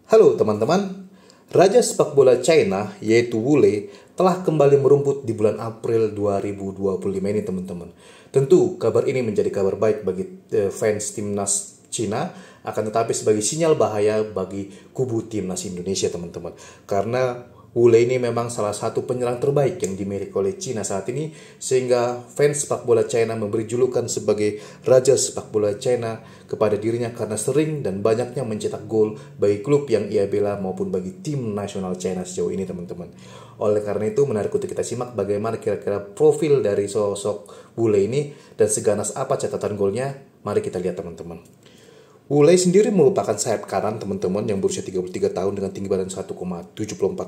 Halo teman-teman, Raja Sepak Bola China yaitu Wu Lei telah kembali merumput di bulan April 2025 ini teman-teman. Tentu kabar ini menjadi kabar baik bagi fans timnas Cina, akan tetapi sebagai sinyal bahaya bagi kubu timnas Indonesia teman-teman. Karena Wu Lei ini memang salah satu penyerang terbaik yang dimiliki oleh Cina saat ini, sehingga fans sepak bola China memberi julukan sebagai Raja Sepak Bola China kepada dirinya karena sering dan banyaknya mencetak gol bagi klub yang ia bela maupun bagi tim nasional China sejauh ini teman-teman. Oleh karena itu menarik untuk kita simak bagaimana kira-kira profil dari sosok Wu Lei ini dan seganas apa catatan golnya. Mari kita lihat teman-teman. Wu Lei sendiri merupakan sayap kanan teman-teman yang berusia 33 tahun dengan tinggi badan 1,74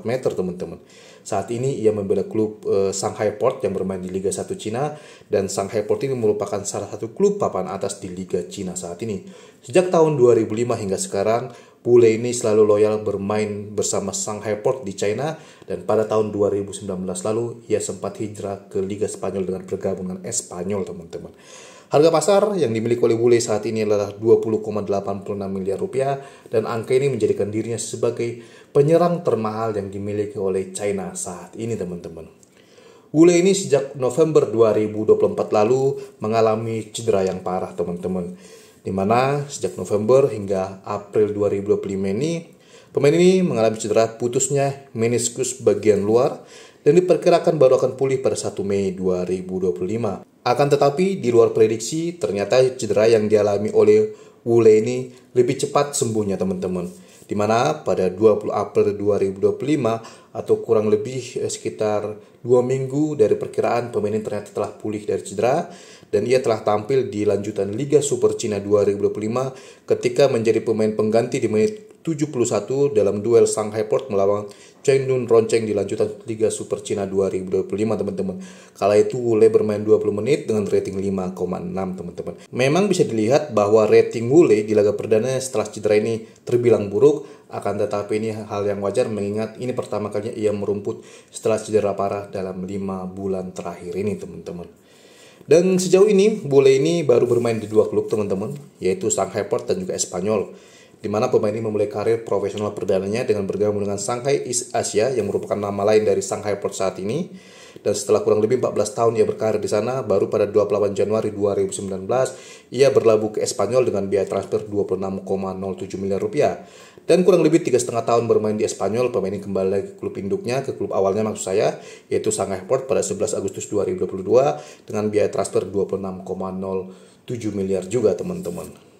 meter teman-teman. Saat ini ia membela klub Shanghai Port yang bermain di Liga 1 Cina, dan Shanghai Port ini merupakan salah satu klub papan atas di Liga Cina saat ini. Sejak tahun 2005 hingga sekarang, Wu Lei ini selalu loyal bermain bersama Shanghai Port di China, dan pada tahun 2019 lalu ia sempat hijrah ke Liga Spanyol dengan bergabung dengan Espanyol teman-teman. Harga pasar yang dimiliki oleh Wu Lei saat ini adalah 20,86 miliar rupiah, dan angka ini menjadikan dirinya sebagai penyerang termahal yang dimiliki oleh China saat ini teman-teman. Wu Lei ini sejak November 2024 lalu mengalami cedera yang parah teman-teman, di mana sejak November hingga April 2025 ini pemain ini mengalami cedera putusnya meniskus bagian luar dan diperkirakan baru akan pulih pada 1 Mei 2025. Akan tetapi di luar prediksi, ternyata cedera yang dialami oleh Wu Lei ini lebih cepat sembuhnya teman-teman. Di mana pada 20 April 2025 atau kurang lebih sekitar 2 minggu dari perkiraan, pemain ini ternyata telah pulih dari cedera dan ia telah tampil di lanjutan Liga Super Cina 2025 ketika menjadi pemain pengganti di menit 71 dalam duel Shanghai Port melawan Chengdu Ronceng di lanjutan Liga Super Cina 2025 teman-teman. Kala itu Wu Lei bermain 20 menit dengan rating 5,6 teman-teman. Memang bisa dilihat bahwa rating Wu Lei di laga perdana setelah cedera ini terbilang buruk, akan tetapi ini hal yang wajar mengingat ini pertama kalinya ia merumput setelah cedera parah dalam 5 bulan terakhir ini teman-teman. Dan sejauh ini Wu Lei ini baru bermain di 2 klub teman-teman, yaitu Shanghai Port dan juga Espanyol, di mana pemain ini memulai karir profesional perdananya dengan bergabung dengan Shanghai East Asia yang merupakan nama lain dari Shanghai Port saat ini. Dan setelah kurang lebih 14 tahun ia berkarir di sana, baru pada 28 Januari 2019 ia berlabuh ke Espanyol dengan biaya transfer 26,07 miliar rupiah. Dan kurang lebih 3,5 tahun bermain di Espanyol, pemain ini kembali lagi ke klub induknya, ke klub awalnya maksud saya, yaitu Shanghai Port pada 11 Agustus 2022 dengan biaya transfer 26,07 miliar juga teman-teman.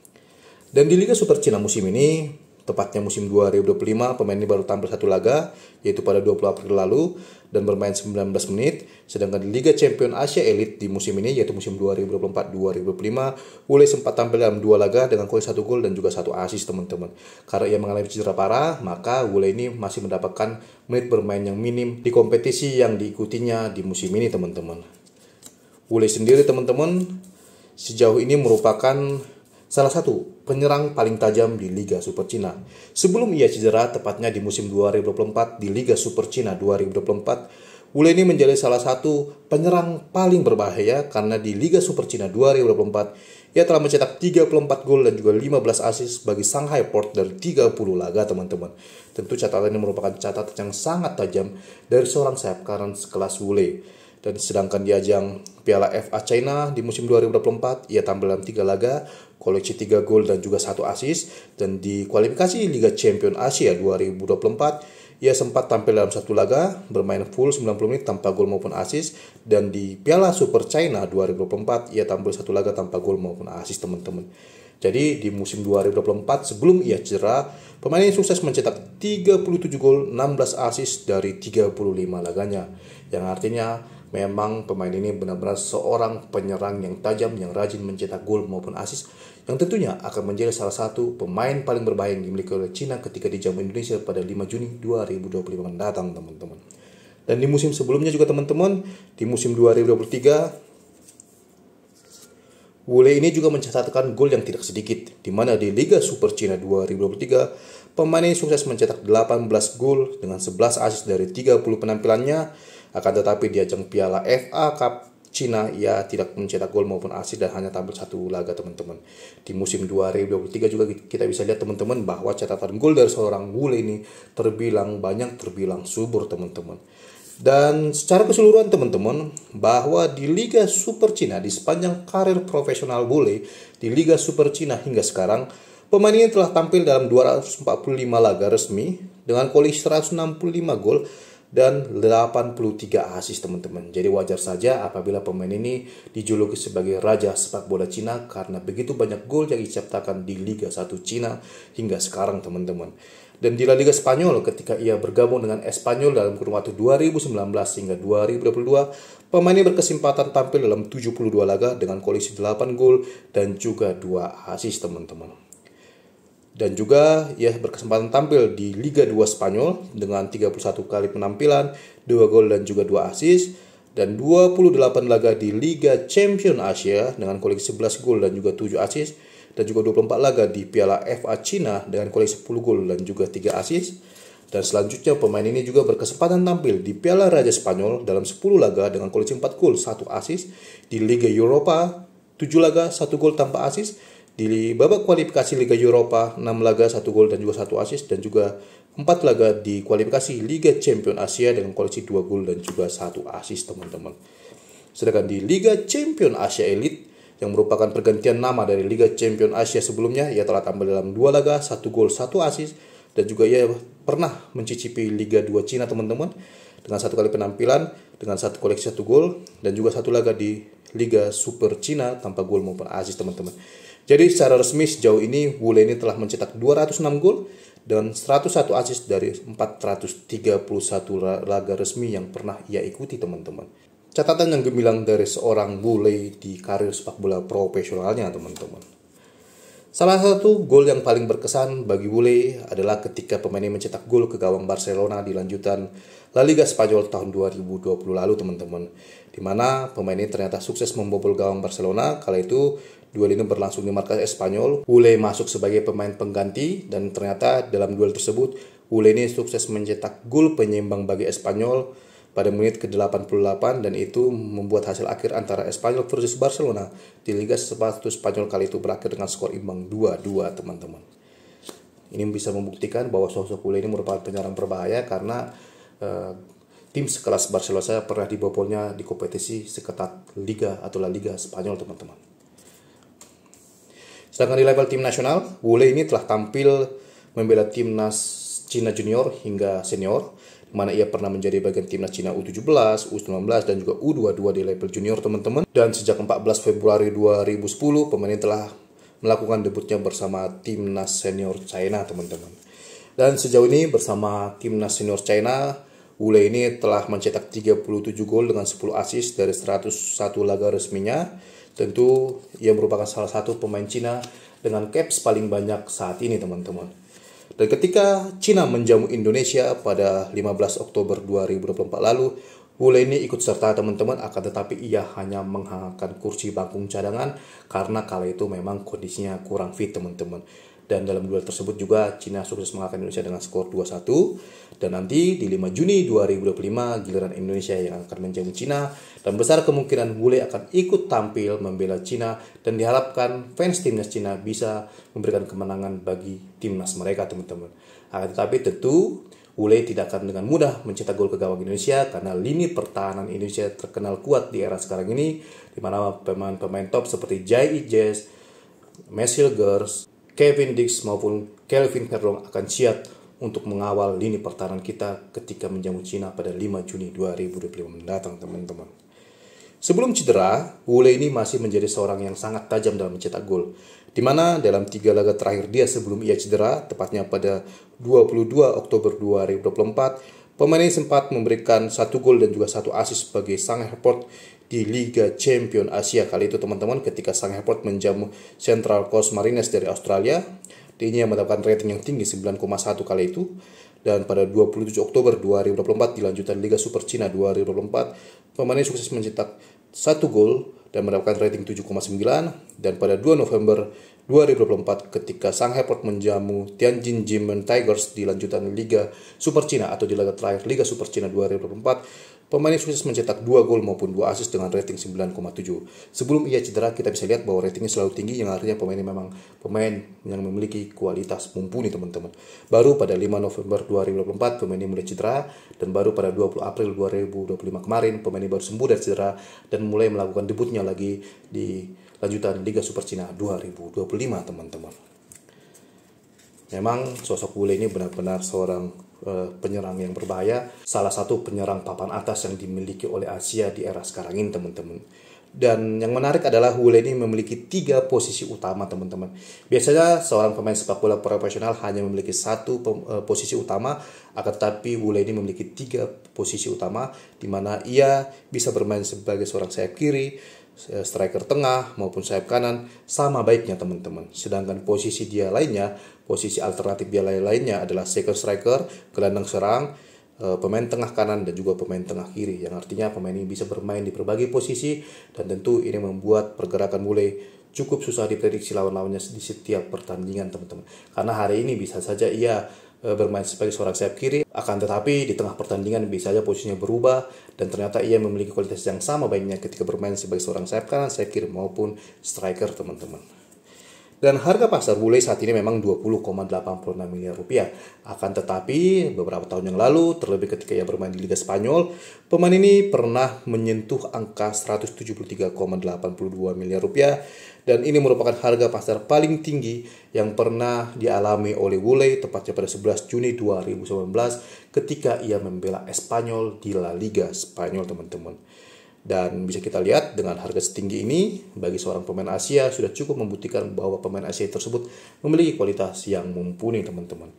Dan di Liga Super Cina musim ini, tepatnya musim 2025, pemain ini baru tampil 1 laga, yaitu pada 20 April lalu, dan bermain 19 menit. Sedangkan di Liga Champion Asia Elite di musim ini, yaitu musim 2024-2025, Wu Lei sempat tampil dalam 2 laga dengan 1 gol dan juga 1 assist teman-teman. Karena ia mengalami cedera parah, maka Wu Lei ini masih mendapatkan menit bermain yang minim di kompetisi yang diikutinya di musim ini teman-teman. Wu Lei sendiri teman-teman sejauh ini merupakan salah satu penyerang paling tajam di Liga Super Cina. Sebelum ia cedera, tepatnya di musim 2024 di Liga Super Cina 2024, Wu Lei ini menjadi salah satu penyerang paling berbahaya karena di Liga Super Cina 2024 ia telah mencetak 34 gol dan juga 15 assist bagi Shanghai Port dari 30 laga teman-teman. Tentu catatan ini merupakan catatan yang sangat tajam dari seorang sayap kanan sekelas Wu Lei. Dan sedangkan di ajang Piala FA China di musim 2024 ia tampil dalam 3 laga, koleksi 3 gol dan juga 1 assist. Dan di kualifikasi Liga Champion Asia 2024 ia sempat tampil dalam 1 laga, bermain full 90 menit tanpa gol maupun assist. Dan di Piala Super China 2024 ia tampil 1 laga tanpa gol maupun assist teman-teman. Jadi di musim 2024 sebelum ia cedera, pemain ini sukses mencetak 37 gol, 16 assist dari 35 laganya. Yang artinya memang pemain ini benar-benar seorang penyerang yang tajam, yang rajin mencetak gol maupun assist, yang tentunya akan menjadi salah satu pemain paling berbahaya yang dimiliki oleh Cina ketika dijamu Indonesia pada 5 Juni 2025 mendatang teman-teman. Dan di musim sebelumnya juga teman-teman, di musim 2023 Wu Lei ini juga mencatatkan gol yang tidak sedikit, di mana di Liga Super Cina 2023 pemain ini sukses mencetak 18 gol dengan 11 assist dari 30 penampilannya. Akan tetapi di ajang Piala FA Cup Cina ia tidak mencetak gol maupun assist dan hanya tampil satu laga teman-teman. Di musim 2023 juga kita bisa lihat teman-teman bahwa catatan gol dari seorang Wu Lei ini terbilang banyak, terbilang subur teman-teman. Dan secara keseluruhan teman-teman, bahwa di Liga Super Cina di sepanjang karir profesional Wu Lei di Liga Super Cina hingga sekarang, pemain ini telah tampil dalam 245 laga resmi dengan koleksi 165 gol dan 83 assist teman-teman. Jadi wajar saja apabila pemain ini dijuluki sebagai raja sepak bola Cina karena begitu banyak gol yang diciptakan di Liga 1 Cina hingga sekarang teman-teman. Dan di La Liga Spanyol ketika ia bergabung dengan Espanyol dalam kurun waktu 2019 hingga 2022, pemain ini berkesempatan tampil dalam 72 laga dengan koleksi 8 gol dan juga 2 assist teman-teman. Dan juga ia berkesempatan tampil di Liga 2 Spanyol dengan 31 kali penampilan, 2 gol dan juga 2 assist. Dan 28 laga di Liga Champion Asia dengan koleksi 11 gol dan juga 7 assist. Dan juga 24 laga di Piala FA Cina dengan koleksi 10 gol dan juga 3 assist. Dan selanjutnya pemain ini juga berkesempatan tampil di Piala Raja Spanyol dalam 10 laga dengan koleksi 4 gol, 1 assist. Di Liga Eropa 7 laga, 1 gol tanpa assist. Di babak kualifikasi Liga Eropa 6 laga 1 gol dan juga 1 assist, dan juga 4 laga di kualifikasi Liga Champion Asia dengan koleksi 2 gol dan juga 1 assist teman-teman. Sedangkan di Liga Champion Asia Elite yang merupakan pergantian nama dari Liga Champion Asia sebelumnya, ia telah tampil dalam 2 laga 1 gol 1 assist, dan juga ia pernah mencicipi Liga 2 Cina teman-teman dengan 1 kali penampilan dengan 1 koleksi 1 gol dan juga 1 laga di Liga Super Cina tanpa gol maupun assist teman-teman. Jadi secara resmi sejauh ini Wu Lei ini telah mencetak 206 gol dan 101 assist dari 431 laga resmi yang pernah ia ikuti teman-teman. Catatan yang gemilang dari seorang Wu Lei di karir sepak bola profesionalnya teman-teman. Salah satu gol yang paling berkesan bagi Wu Lei adalah ketika pemain ini mencetak gol ke gawang Barcelona di lanjutan La Liga Spanyol tahun 2020 lalu teman-teman. Di mana pemain ini ternyata sukses membobol gawang Barcelona. Kala itu duel ini berlangsung di markas Espanyol. Wu Lei masuk sebagai pemain pengganti dan ternyata dalam duel tersebut Wu Lei ini sukses mencetak gol penyeimbang bagi Espanyol pada menit ke-88 dan itu membuat hasil akhir antara Espanyol versus Barcelona di Liga 1 Spanyol kali itu berakhir dengan skor imbang 2-2 teman-teman. Ini bisa membuktikan bahwa sosok Wu Lei ini merupakan penyerang berbahaya karena tim sekelas Barcelona saya pernah dibobolnya di kompetisi seketat Liga atau La Liga Spanyol teman-teman. Sedangkan di level tim nasional, Wu Lei ini telah tampil membela timnas Cina junior hingga senior, di mana ia pernah menjadi bagian timnas Cina U17, U19 dan juga U22 di level junior teman-teman. Dan sejak 14 Februari 2010, pemain ini telah melakukan debutnya bersama timnas senior China teman-teman. Dan sejauh ini bersama timnas senior China, Wu Lei ini telah mencetak 37 gol dengan 10 assist dari 101 laga resminya. Tentu ia merupakan salah satu pemain Cina dengan caps paling banyak saat ini teman-teman. Dan ketika Cina menjamu Indonesia pada 15 Oktober 2024 lalu, Wu Lei ini ikut serta teman-teman, akan tetapi ia hanya menghangatkan kursi bangkung cadangan karena kala itu memang kondisinya kurang fit teman-teman. Dan dalam duel tersebut juga Cina sukses mengalahkan Indonesia dengan skor 2-1. Dan nanti di 5 Juni 2025 giliran Indonesia yang akan menjamu Cina. Dan besar kemungkinan Wu Lei akan ikut tampil membela Cina. Dan diharapkan fans timnas Cina bisa memberikan kemenangan bagi timnas mereka teman-teman. Tetapi tentu Wu Lei tidak akan dengan mudah mencetak gol ke gawang Indonesia karena lini pertahanan Indonesia terkenal kuat di era sekarang ini. Di mana pemain-pemain top seperti Jai Ijes, Mesil Gers, Kevin Dix maupun Kelvin Perdong akan siap untuk mengawal lini pertahanan kita ketika menjamu Cina pada 5 Juni 2025 mendatang teman-teman. Sebelum cedera, Wu Lei ini masih menjadi seorang yang sangat tajam dalam mencetak gol. Di mana dalam 3 laga terakhir dia sebelum ia cedera, tepatnya pada 22 Oktober 2024, pemain ini sempat memberikan 1 gol dan juga 1 assist bagi Shanghai Report di Liga Champion Asia kali itu teman-teman, ketika Shanghai Report menjamu Central Coast Mariners dari Australia. Dia mendapatkan rating yang tinggi 9,1 kali itu. Dan pada 27 Oktober 2024 di lanjutan Liga Super Cina 2024, pemain ini sukses mencetak 1 gol dan mendapatkan rating 7,9. Dan pada 2 November 2024 ketika Shanghai Report menjamu Tianjin Jimen Tigers di lanjutan Liga Super Cina atau di laga terakhir Liga Super Cina 2024, Pemain ini sukses mencetak 2 gol maupun 2 assist dengan rating 9,7. Sebelum ia cedera, kita bisa lihat bahwa ratingnya selalu tinggi, yang artinya pemain ini memang pemain yang memiliki kualitas mumpuni teman-teman. Baru pada 5 November 2024 pemain ini mulai cedera, dan baru pada 20 April 2025 kemarin pemain ini baru sembuh dari cedera dan mulai melakukan debutnya lagi di lanjutan Liga Super Cina 2025 teman-teman. Memang sosok Wule ini benar-benar seorang penyerang yang berbahaya, salah satu penyerang papan atas yang dimiliki oleh Asia di era sekarang ini teman-teman. Dan yang menarik adalah Wule ini memiliki 3 posisi utama teman-teman. Biasanya seorang pemain sepak bola profesional hanya memiliki 1 posisi utama, akan tetapi Wule ini memiliki 3 posisi utama, di mana ia bisa bermain sebagai seorang sayap kiri, striker tengah maupun sayap kanan, sama baiknya teman-teman. Sedangkan posisi dia lainnya, posisi alternatif dia lainnya adalah second striker, gelandang serang, pemain tengah kanan dan juga pemain tengah kiri, yang artinya pemain ini bisa bermain di berbagai posisi, dan tentu ini membuat pergerakan Wule cukup susah diprediksi lawan-lawannya di setiap pertandingan teman-teman. Karena hari ini bisa saja ia bermain sebagai seorang sayap kiri, akan tetapi di tengah pertandingan bisa saja posisinya berubah, dan ternyata ia memiliki kualitas yang sama baiknya ketika bermain sebagai seorang sayap kanan, sayap kiri maupun striker teman-teman. Dan harga pasar Wule saat ini memang 20,86 miliar rupiah. Akan tetapi beberapa tahun yang lalu, terlebih ketika ia bermain di Liga Spanyol, pemain ini pernah menyentuh angka 173,82 miliar rupiah. Dan ini merupakan harga pasar paling tinggi yang pernah dialami oleh Wule, tepatnya pada 11 Juni 2019 ketika ia membela Espanyol di La Liga Spanyol teman-teman. Dan bisa kita lihat dengan harga setinggi ini, bagi seorang pemain Asia sudah cukup membuktikan bahwa pemain Asia tersebut memiliki kualitas yang mumpuni teman-teman.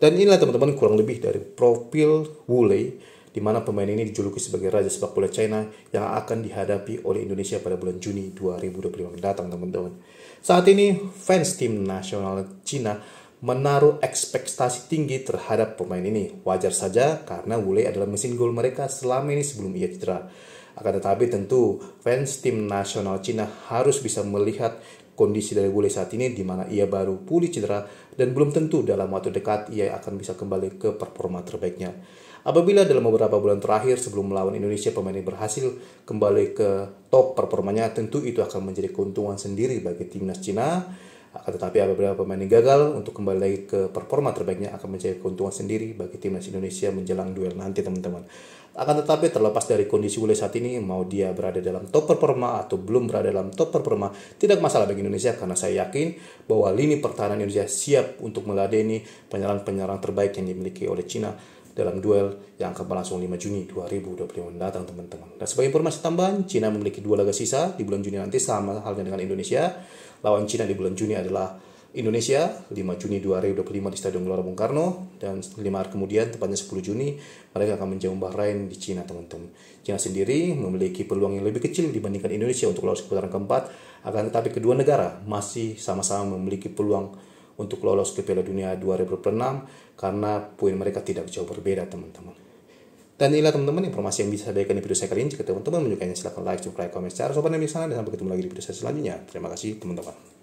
Dan inilah teman-teman kurang lebih dari profil Wule, di mana pemain ini dijuluki sebagai raja sepak bola China yang akan dihadapi oleh Indonesia pada bulan Juni 2025 mendatang teman-teman. Saat ini fans tim nasional Cina menaruh ekspektasi tinggi terhadap pemain ini. Wajar saja karena Wule adalah mesin gol mereka selama ini sebelum ia cedera. Akan tetapi tentu fans tim nasional Cina harus bisa melihat kondisi dari Wule saat ini, di mana ia baru pulih cedera dan belum tentu dalam waktu dekat ia akan bisa kembali ke performa terbaiknya. Apabila dalam beberapa bulan terakhir sebelum melawan Indonesia pemain ini berhasil kembali ke top performanya, tentu itu akan menjadi keuntungan sendiri bagi timnas Cina. Akan tetapi apabila pemain ini gagal untuk kembali lagi ke performa terbaiknya, akan menjadi keuntungan sendiri bagi timnas Indonesia menjelang duel nanti teman-teman. Akan tetapi terlepas dari kondisi Wule saat ini, mau dia berada dalam top performa atau belum berada dalam top performa, tidak masalah bagi Indonesia, karena saya yakin bahwa lini pertahanan Indonesia siap untuk meladeni penyerang-penyerang terbaik yang dimiliki oleh Cina dalam duel yang akan berlangsung 5 Juni 2025 mendatang teman-teman. Dan sebagai informasi tambahan, Cina memiliki 2 laga sisa di bulan Juni nanti, sama halnya dengan Indonesia. Lawan Cina di bulan Juni adalah Indonesia 5 Juni 2025 di Stadion Gelora Bung Karno, dan 5 hari kemudian tepatnya 10 Juni mereka akan menjamu Bahrain di Cina teman-teman. Cina sendiri memiliki peluang yang lebih kecil dibandingkan Indonesia untuk lolos ke putaran keempat, akan tetapi kedua negara masih sama-sama memiliki peluang untuk lolos ke Piala Dunia 2026 karena poin mereka tidak jauh berbeda teman-teman. Dan inilah teman-teman informasi yang bisa saya berikan di video saya kali ini. Jika teman-teman menyukainya silahkan like, subscribe, komen, share, sopan yang di sana, dan sampai ketemu lagi di video saya selanjutnya. Terima kasih teman-teman.